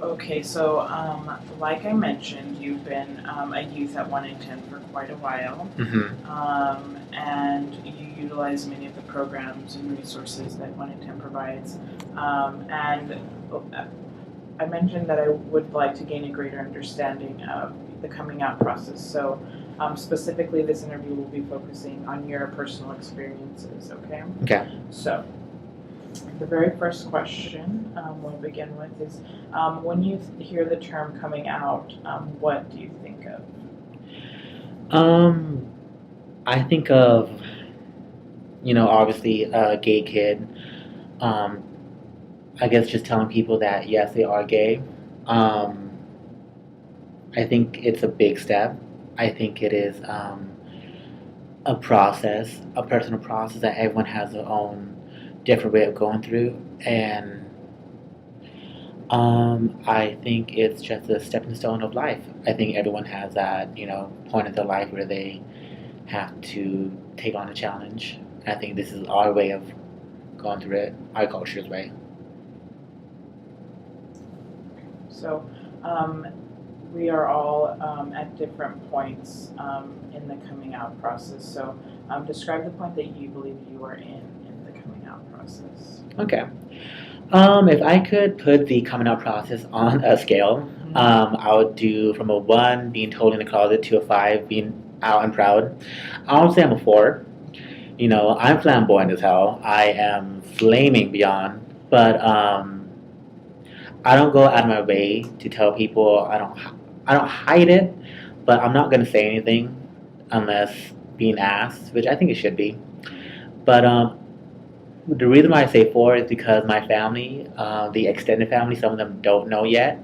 Okay, so like I mentioned, you've been a youth at 1 in 10 for quite a while, Mm-hmm. and you utilize many of the programs and resources that 1 in 10 provides. And I mentioned that I would like to gain a greater understanding of the coming out process. So, specifically, this interview will be focusing on your personal experiences, okay? Okay. So, the very first question we'll begin with is when you hear the term coming out, what do you think of? Um, I think of, obviously a gay kid. Um, I guess just telling people that yes, they are gay. Um, I think it's a big step. I think it is a process, a personal process that everyone has their own different way of going through, and I think it's just a stepping stone of life. I think everyone has that, point in their life where they have to take on a challenge. I think this is our way of going through it, our culture's way. So, um, we are all at different points in the coming out process. So, describe the point that you believe you are in the coming out process. Okay. If I could put the coming out process on a scale, I would do from a 1 being totally in the closet to a 5 being out and proud. I would say I'm a 4. I'm flamboyant as hell. I am flaming beyond, but I don't go out of my way to tell people. I don't hide it, but I'm not gonna say anything unless being asked, which I think it should be. But the reason why I say 4 is because my family, the extended family, some of them don't know yet.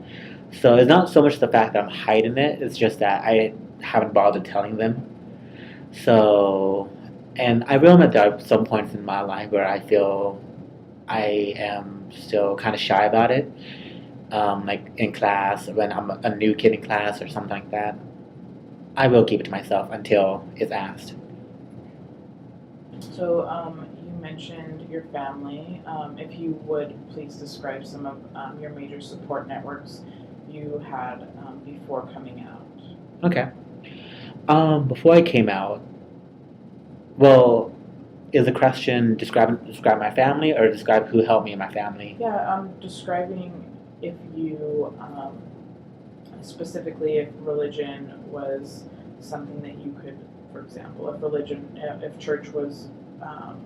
So it's not so much the fact that I'm hiding it; it's just that I haven't bothered telling them. So, and I realize that there are some points in my life where I feel I am still kind of shy about it, like in class when I'm a new kid in class or something like that. I will keep it to myself until it's asked. So, you mentioned your family. If you would please describe some of your major support networks you had before coming out. Okay. Before I came out, well, is the question describe my family or describe who helped me in my family? Yeah, describing if you specifically if religion was something that you could, for example, if church was um,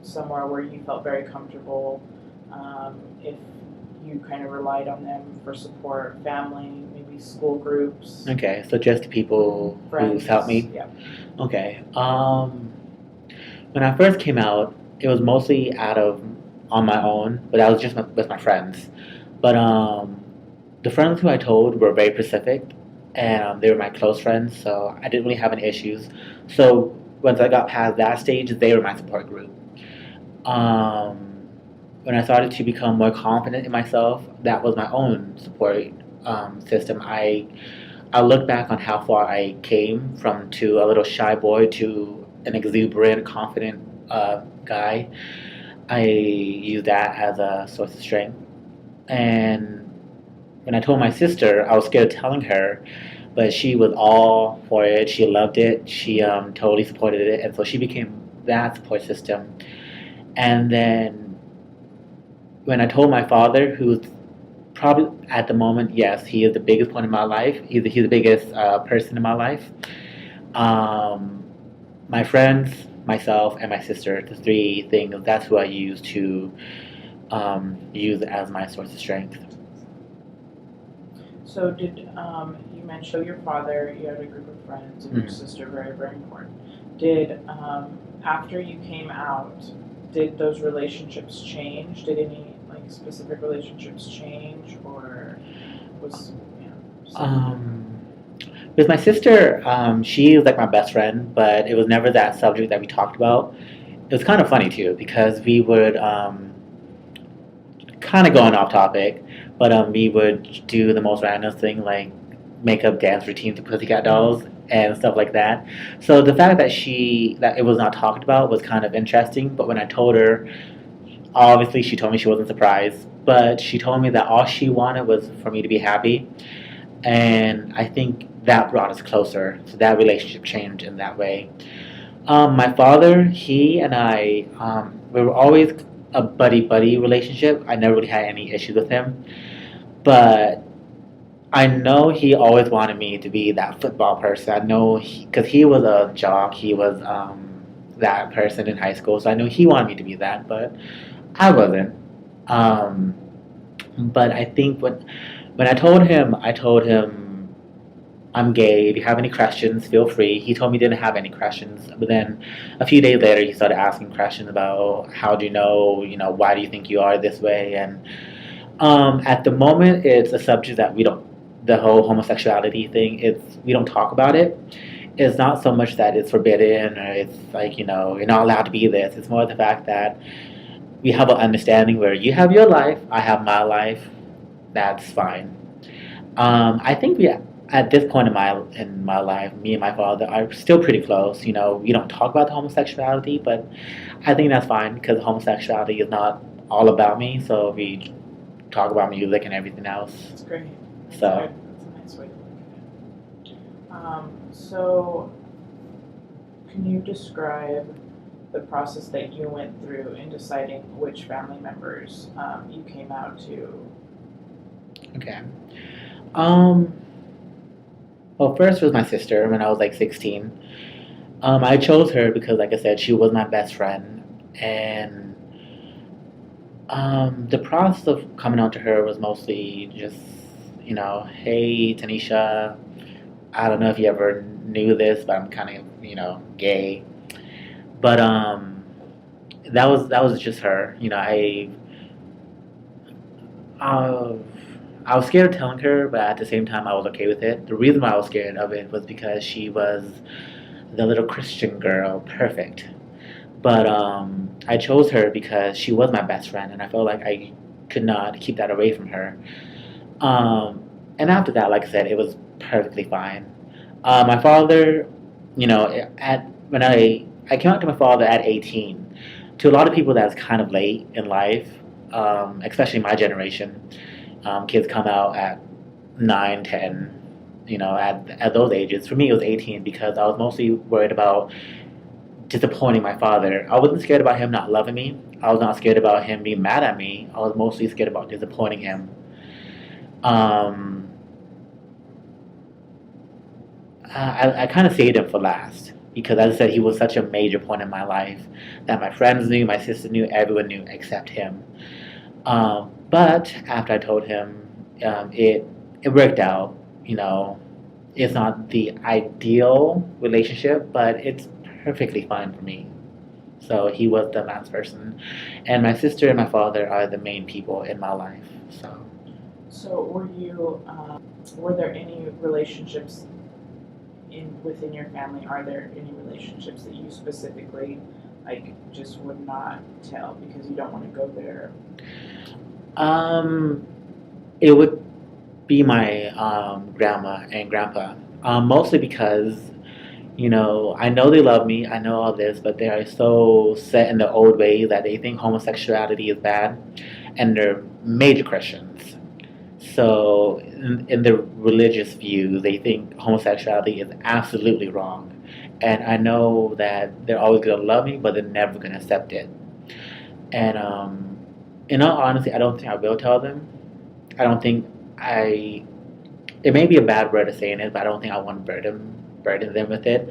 somewhere where you felt very comfortable, if you kind of relied on them for support, family, maybe school groups, Okay, so just the people who's helped friends, me. yeah. Okay. When I first came out, it was mostly out of on my own, but that was just with my friends. But the friends who I told were very specific, and they were my close friends, so I didn't really have any issues. So once I got past that stage, they were my support group. Um, when I started to become more confident in myself, that was my own support system. I look back on how far I came from to a little shy boy to an exuberant, confident guy. I use that as a source of strength. And when I told my sister, I was scared of telling her, but she was all for it. She loved it. She totally supported it, and so she became that support system. And then when I told my father, who's probably at the moment, yes, he is the biggest point in my life. He's the biggest person in my life. Um, my friends, myself, and my sister, the three things, that's who I use as my source of strength. So did you mentioned your father, you had a group of friends, and your Mm. sister, very, very important. Did after you came out, did those relationships change? Did any like specific relationships change, or was Um, with my sister, she was like my best friend, but it was never that subject that we talked about. It was kind of funny too because we would kind of going off topic, but we would do the most random thing like make up dance routines to Pussycat Dolls and stuff like that. So the fact that it was not talked about was kind of interesting. But when I told her, obviously she told me she wasn't surprised. but she told me that all she wanted was for me to be happy, and I think that brought us closer. So that relationship changed in that way. My father, he and I, we were always a buddy buddy relationship. I never really had any issues with him, but I know he always wanted me to be that football person. I know because he was a jock, he was that person in high school, so I know he wanted me to be that, but I wasn't. Um, but I think when I told him I'm gay. If you have any questions, feel free. He told me he didn't have any questions, but then a few days later, he started asking questions about how do you know, why do you think you are this way, and at the moment, it's a subject that we don't. The whole homosexuality thing, we don't talk about it. It's not so much that it's forbidden or it's like, you know, you're not allowed to be this. It's more the fact that we have an understanding where you have your life, I have my life. That's fine. I think we at this point in my life, me and my father are still pretty close. You know, we don't talk about the homosexuality, but I think that's fine because homosexuality is not all about me. So we talk about music and everything else. That's great. So That's a nice way to look at it. So, can you describe the process that you went through in deciding which family members you came out to? okay. Well, first was my sister when I was like 16. I chose her because, like I said, she was my best friend, and the process of coming out to her was mostly just, you know, hey, Tanisha, I don't know if you ever knew this, but I'm kind of, you know, gay. But that was just her. You know, uh, I was scared of telling her, but at the same time, I was okay with it. The reason why I was scared of it was because she was the little Christian girl, perfect. But I chose her because she was my best friend, and I felt like I could not keep that away from her. And after that, like I said, it was perfectly fine. My father, you know, at when I came out to my father at 18. To a lot of people, that's kind of late in life, especially my generation. Kids come out at 9, 10. You know, at those ages. For me, it was 18 because I was mostly worried about disappointing my father. I wasn't scared about him not loving me. I was not scared about him being mad at me. I was mostly scared about disappointing him. Um, I kind of saved him for last because, as I said, he was such a major point in my life that my friends knew, my sister knew, everyone knew except him. But after I told him, it worked out. You know, it's not the ideal relationship, but it's perfectly fine for me. So he was the last person, and my sister and my father are the main people in my life. So. So, were there any relationships within your family? Are there any relationships that you specifically like just would not tell because you don't want to go there? It would be my grandma and grandpa. Mostly because, you know, I know they love me, I know all this, but they are so set in the old ways that they think homosexuality is bad, and they're major Christians. So, in their religious view, they think homosexuality is absolutely wrong. And I know that they're always going to love me, but they're never going to accept it. And in all honesty, I don't think I will tell them. I don't think I. It may be a bad word to say in it, but I don't think I want to burden them with it.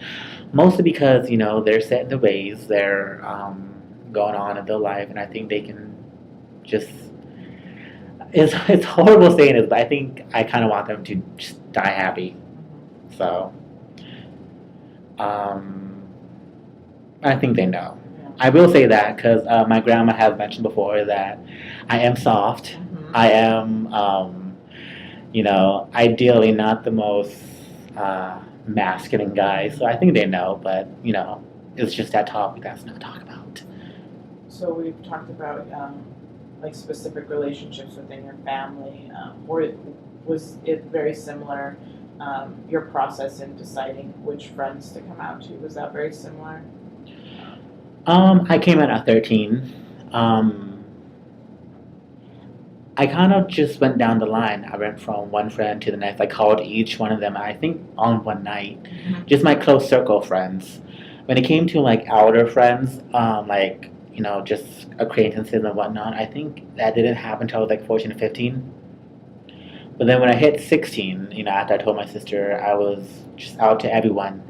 Mostly because, you know, they're set in their ways, they're going on in their life, and I think they can just. It's horrible saying it, but I think I kind of want them to just die happy. So, um, I think they know. Yeah. I will say that because my grandma has mentioned before that I am soft. I am, you know, ideally not the most masculine guy. So I think they know, but, you know, it's just that topic that's not talked about. So we've talked about like specific relationships within your family. Was it very similar? Your process in deciding which friends to come out to, was that very similar? I came out at 13. Um, I kind of just went down the line. I went from one friend to the next. I called each one of them, I think, on one night. Just my close circle friends. When it came to like outer friends, like, just acquaintances and whatnot, I think that didn't happen until I was like 14 to 15. But then when I hit 16, after I told my sister, I was just out to everyone.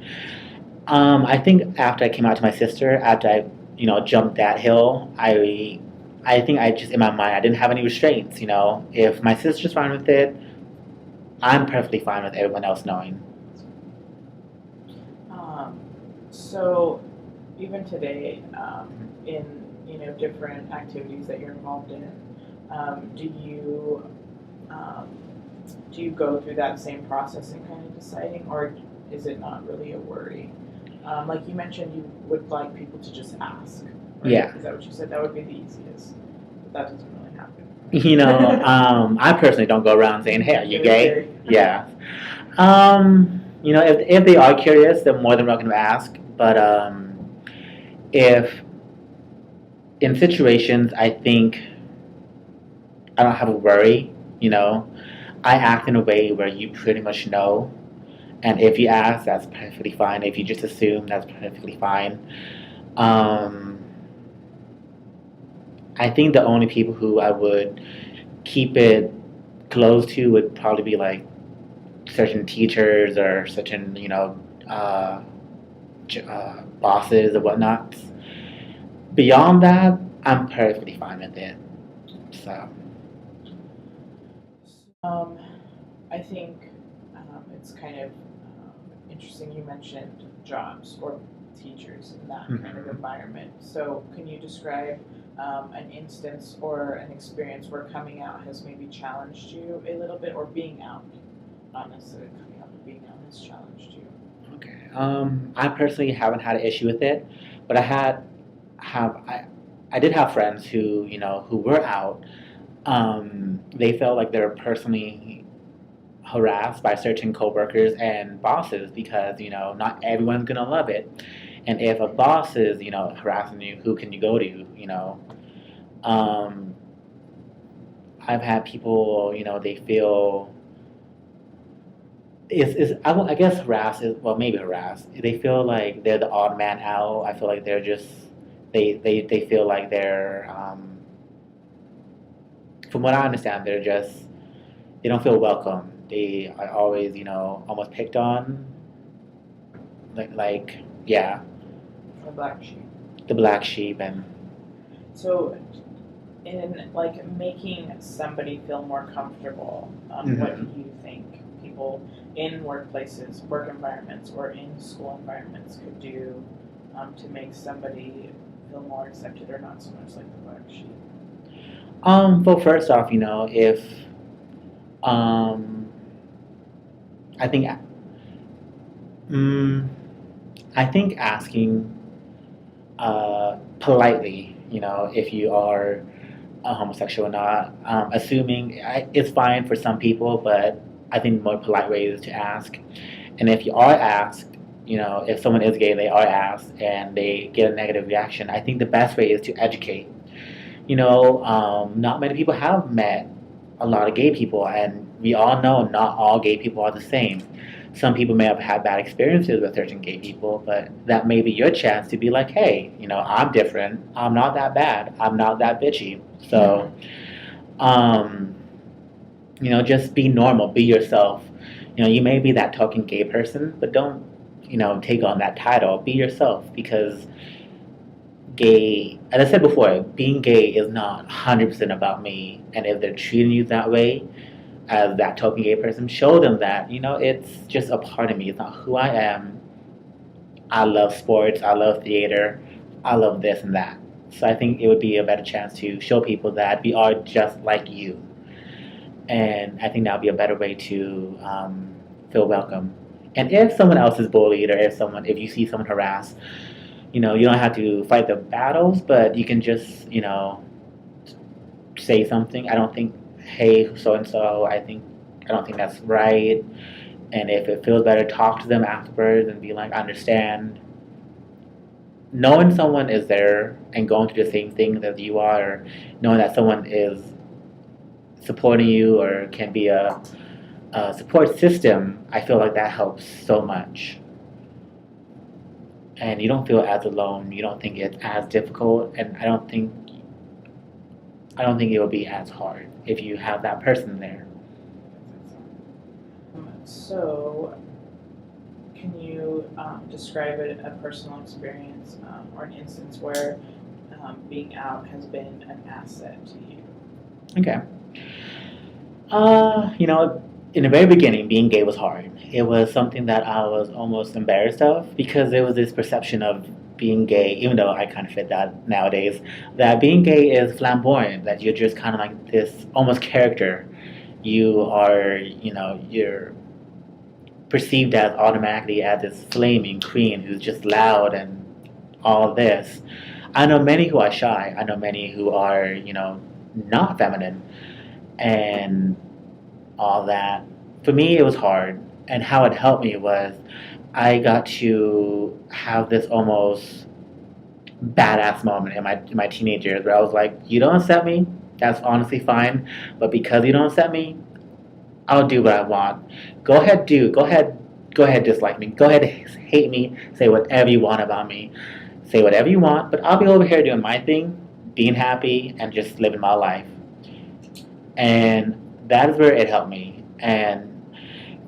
I think after I came out to my sister, after I, jumped that hill, I think I just, in my mind, I didn't have any restraints, If my sister's fine with it, I'm perfectly fine with everyone else knowing. So even today, in different activities that you're involved in, do you go through that same process in kind of deciding, or is it not really a worry? Like you mentioned, you would like people to just ask. Right? Yeah. Is that what you said? That would be the easiest. But that doesn't really happen. I personally don't go around saying, "Hey, are you gay?" Yeah. If they are curious, they're more than welcome to ask. But if in situations, I think I don't have a worry. I act in a way where you pretty much know, and if you ask, that's perfectly fine. If you just assume, that's perfectly fine. Um, I think the only people who I would keep it close to would probably be like certain teachers or certain, bosses or whatnot. Beyond that, I'm perfectly fine with it. So, Um, I think it's kind of interesting you mentioned jobs or teachers in that kind of environment. So, can you describe an instance or an experience where coming out has maybe challenged you a little bit, or being out, not necessarily coming out, but being out has challenged you? okay. I personally haven't had an issue with it, but I did have friends who, who were out. They felt like they were personally harassed by certain coworkers and bosses because not everyone's gonna love it, and if a boss is harassing you, who can you go to? Um, I've had people they feel I guess harassed is, well, maybe harassed. They feel like they're the odd man out. I feel like they're just they feel like they're from what I understand they don't feel welcome. They are always almost picked on, like yeah, The black sheep. the black sheep. And So, in like making somebody feel more comfortable, what do you think people in workplaces, work environments, or in school environments could do to make somebody feel more accepted or not so much like the black sheep? Well, first off, if um, I think mm, I think asking politely, if you are a homosexual or not, assuming it's fine for some people, but I think the more polite way is to ask. And if you are asked, if someone is gay, they are asked, and they get a negative reaction, I think the best way is to educate. Not many people have met a lot of gay people, and we all know not all gay people are the same. Some people may have had bad experiences with certain gay people, but that may be your chance to be like, hey, I'm different. I'm not that bad. I'm not that bitchy. So, um, just be normal, be yourself. You may be that token gay person, but don't, take on that title. Be yourself because gay, as I said before, being gay is not 100% about me. And if they're treating you that way, as that token gay person, show them that, it's just a part of me. It's not who I am. I love sports. I love theater. I love this and that. So I think it would be a better chance to show people that we are just like you. And I think that would be a better way to feel welcome. And if someone else is bullied, or if you see someone harassed, you don't have to fight the battles, but you can just, say something. I don't think, hey, so and so, I don't think that's right. And if it feels better, talk to them afterwards and be like, I understand. Knowing someone is there and going through the same thing as you are, or knowing that someone is supporting you or can be a support system, I feel like that helps so much. And you don't feel as alone. You don't think it's as difficult, and I don't think it will be as hard if you have that person there. So, can you describe a personal experience or an instance where being out has been an asset to you? Okay. You know, in the very beginning, being gay was hard. It was something that I was almost embarrassed of because there was this perception of being gay, even though I kind of fit that nowadays, that being gay is flamboyant, that you're just kind of like this almost character. You are, you're perceived as automatically as this flaming queen who's just loud and all this. I know many who are shy. I know many who are, not feminine and all that. For me, it was hard. And how it helped me was I got to have this almost badass moment in my teenage years where I was like, you don't accept me, that's honestly fine. But because you don't accept me, I'll do what I want. Go ahead, dislike me. Go ahead, hate me. Say whatever you want about me. Say whatever you want, but I'll be over here doing my thing, being happy, and just living my life. And that is where it helped me. And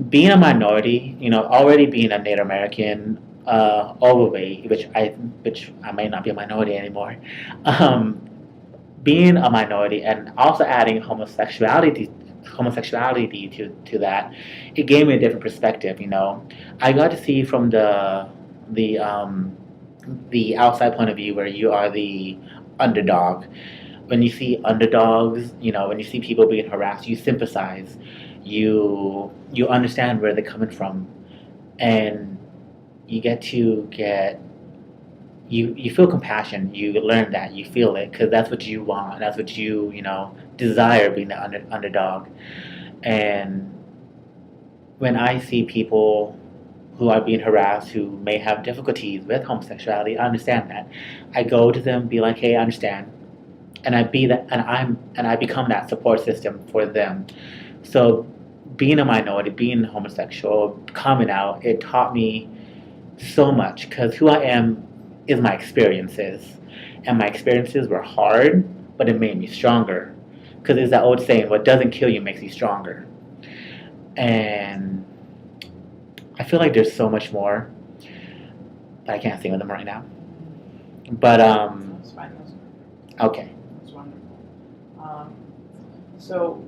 being a minority, already being a Native American, overweight, which I may not be a minority anymore, um, being a minority and also adding homosexuality to that, it gave me a different perspective. I got to see from the um, the outside point of view where you are the underdog. When you see underdogs, when you see people being harassed, you sympathize. You understand where they're coming from, and you you feel compassion. You learn that, you feel it, because that's what you want. That's what you desire, being the underdog. And when I see people who are being harassed, who may have difficulties with homosexuality, I understand that. I go to them, be like, hey, I understand, and I become that support system for them. So being a minority, being homosexual, coming out, it taught me so much because who I am is my experiences, and my experiences were hard, but it made me stronger. Because there's that old saying, "What doesn't kill you makes you stronger." And I feel like there's so much more, but I can't think of them right now. But That's fine. That's perfect. okay. That's wonderful. So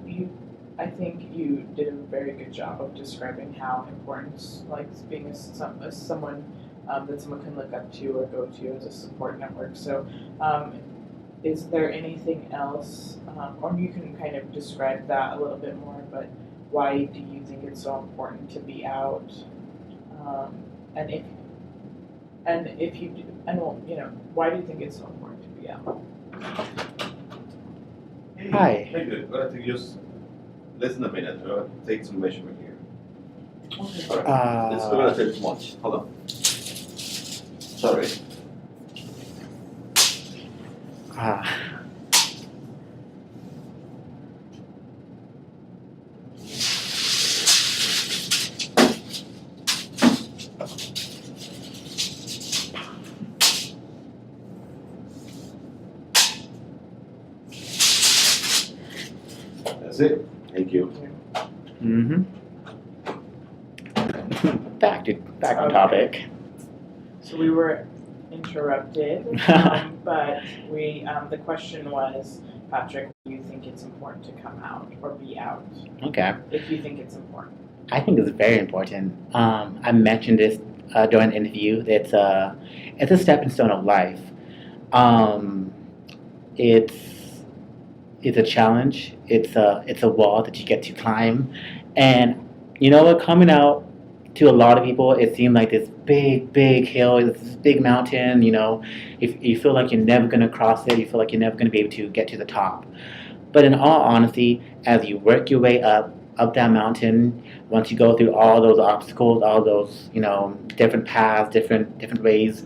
I think you did a very good job of describing how important, like being someone that someone can look up to or go to as a support network. So, is there anything else, or you can kind of describe that a little bit more? But why do you think it's so important to be out? Um, and if you do, and well, why do you think it's so important to be out? Hey, Hi. Hey, good. Gonna take just less than a minute. We're gonna take some measurement here. Okay. All right. It's gonna take too much. Hold on. Sorry. Ah. That's it. Thank you. Mm-hmm. Back on Okay. topic. So we were interrupted, but the question was, Patrick, do you think it's important to come out or be out? Okay. If you think it's important. I think it's very important. I mentioned this during the interview. It's a stepping stone of life. Um, it's it's a challenge. It's a wall that you get to climb, and you know what? Coming out to a lot of people, it seemed like this big hill, this big mountain. If you feel like you're never gonna cross it, you feel like you're never gonna be able to get to the top. But in all honesty, as you work your way up that mountain, once you go through all those obstacles, all those different paths, different ways,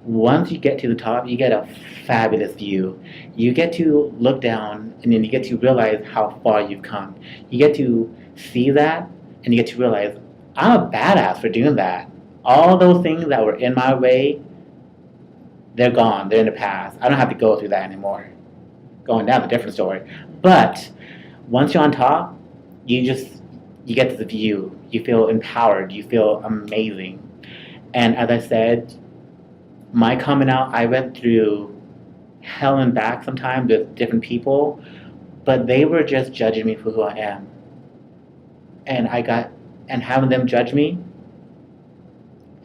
once you get to the top, you get a fabulous view. You get to look down, and then you get to realize how far you've come. You get to see that, and you get to realize, I'm a badass for doing that. All those things that were in my way, they're gone. They're in the past. I don't have to go through that anymore. Going down is a different story. But once you're on top, you get this view. You feel empowered. You feel amazing. And as I said, my coming out, I went through hell and back sometimes with different people, but they were just judging me for who I am. And having them judge me,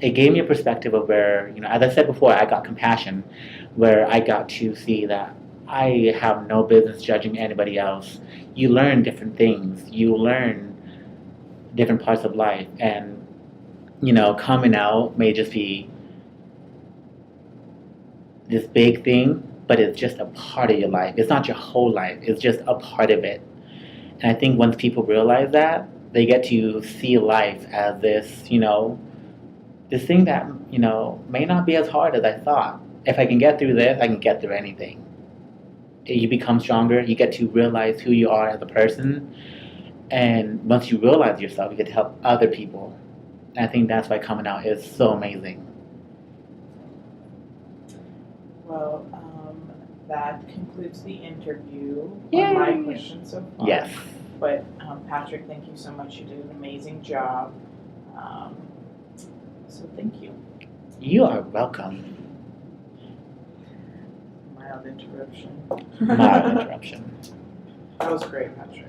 it gave me a perspective of where, as I said before, I got compassion, where I got to see that I have no business judging anybody else. You learn different things. You learn different parts of life. And, coming out may just be this big thing, but it's just a part of your life. It's not your whole life. It's just a part of it. And I think once people realize that, they get to see life as this, this thing that, may not be as hard as I thought. If I can get through this, I can get through anything. You become stronger. You get to realize who you are as a person. And once you realize yourself, you get to help other people. And I think that's why coming out is so amazing. Well, that concludes the interview. Yay. On my questions so far. Yes. But Patrick, thank you so much. You did an amazing job. So thank you. You are welcome. Mild interruption. Mild interruption. That was great, Patrick.